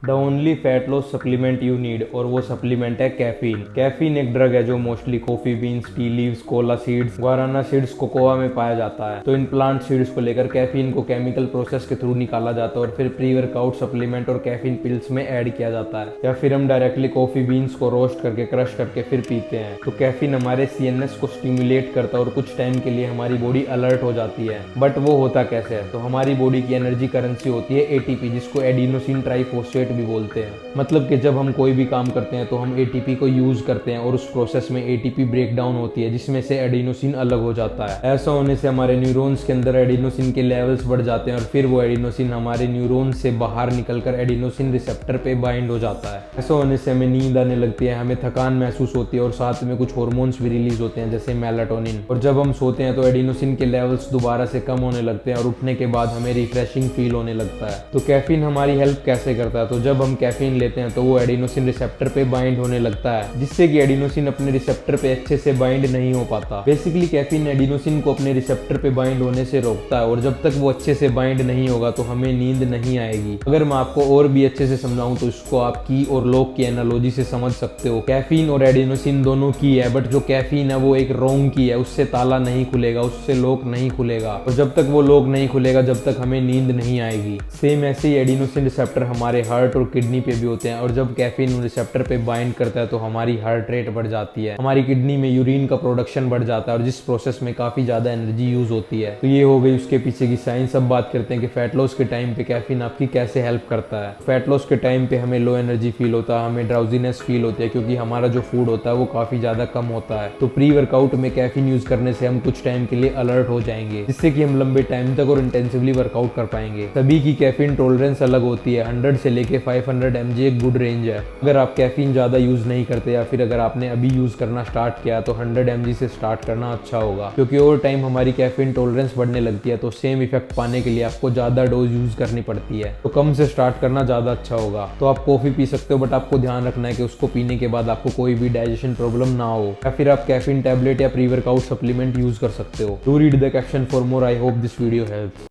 The only fat loss supplement you need, और वो supplement है कैफीन। कैफीन एक ड्रग है जो mostly coffee beans, tea leaves, cola seeds, guarana seeds, cocoa में पाया जाता है। तो इन प्लांट सीड्स को लेकर कैफीन को केमिकल प्रोसेस के थ्रू निकाला जाता है और फिर प्री वर्कआउट सप्लीमेंट और कैफीन पिल्स में ऐड किया जाता है, या फिर हम डायरेक्टली कॉफी बीन्स को रोस्ट करके क्रश करके फिर पीते हैं। तो कैफीन हमारे सीएनएस को स्टिमुलेट करता है और कुछ टाइम के लिए हमारी बॉडी अलर्ट हो जाती है। बट वो होता कैसे है? तो हमारी बॉडी की एनर्जी करेंसी होती है एटीपी, जिसको एडिनोसिन ट्राइफॉस्फेट भी बोलते हैं। मतलब कि जब हम कोई भी काम करते हैं तो हम एटीपी को यूज करते हैं और उस प्रोसेस में एटीपी ब्रेक डाउन होती है, जिसमें से एडिनोसिन अलग हो जाता है। ऐसा होने से हमारे न्यूरॉन्स के अंदर एडिनोसिन के लेवल्स बढ़ जाते हैं और फिर वो एडिनोसिन हमारे न्यूरॉन से बाहर निकलकर एडिनोसिन रिसेप्टर पे बाइंड हो जाता है। ऐसा होने से हमें नींद आने लगती है, हमें थकान महसूस होती है और साथ में कुछ हार्मोन्स भी रिलीज होते हैं जैसे मेलाटोनिन। और जब हम सोते हैं तो एडिनोसिन के लेवल्स दोबारा से कम होने लगते हैं और उठने के बाद हमें रिफ्रेशिंग फील होने लगता है। तो कैफीन हमारी हेल्प कैसे करता है? तो जब हम कैफीन लेते हैं तो वो एडिनोसिन रिसेप्टर पे बाइंड होने लगता है, जिससे कि एडिनोसिन अपने रिसेप्टर पे अच्छे से बाइंड नहीं हो पाता। बेसिकली कैफीन एडिनोसिन को अपने रिसेप्टर पे बाइंड होने से रोकता है और जब तक वो अच्छे से बाइंड नहीं होगा तो हमें नींद नहीं आएगी। अगर मैं आपको और भी अच्छे से समझाऊं तो इसको आप की और लॉक की एनालॉजी से समझ सकते हो। कैफीन और एडिनोसिन दोनों की है, बट जो कैफीन है वो एक रोंग की है, उससे ताला नहीं खुलेगा, उससे लॉक नहीं खुलेगा, और जब तक वो लॉक नहीं खुलेगा जब तक हमें नींद नहीं आएगी। सेम ऐसे ही एडिनोसिन रिसेप्टर हमारे हार्ट और किडनी पे भी होते हैं, और जब कैफीन रिसेप्टर पे बाइंड करता है तो हमारी हार्ट रेट बढ़ जाती है, हमारी किडनी में यूरिन का प्रोडक्शन बढ़ जाता है, और जिस प्रोसेस में काफी ज्यादा एनर्जी यूज होती है। तो ये हो गई उसके पीछे की साइंस। अब बात करते हैं कि फैट लॉस के टाइम पे कैफीन आपकी कैसे हेल्प करता है। फैट लॉस के टाइम पे हमें लो एनर्जी फील होता है, हमें ड्राउजीनेस फील होती है, क्योंकि हमारा जो फूड होता है वो काफी ज्यादा कम होता है। तो प्री वर्कआउट में कैफीन यूज करने से हम कुछ टाइम के लिए अलर्ट हो जाएंगे, जिससे कि हम लंबे टाइम तक और इंटेंसिवली वर्कआउट कर पाएंगे। सभी की कैफीन टॉलरेंस अलग होती है, 100 से लेके 500 mg एक गुड रेंज है। अगर आप कैफीन ज्यादा यूज नहीं करते या फिर अगर आपने अभी यूज करना स्टार्ट किया तो 100 mg से स्टार्ट करना अच्छा होगा, क्योंकि ओवर टाइम हमारी कैफीन टॉलरेंस बढ़ने लगती है। तो सेम इफेक्ट पाने के लिए आपको ज्यादा डोज यूज करनी पड़ती है, तो कम से स्टार्ट करना ज्यादा अच्छा होगा। तो आप कॉफी पी सकते हो, बट आपको ध्यान रखना है कि उसको पीने के बाद आपको कोई भी डाइजेशन प्रॉब्लम ना हो, या फिर आप कैफीन टैबलेट या प्री वर्कआउट सप्लीमेंट यूज कर सकते हो। Do read the caption for more. I hope this video helps.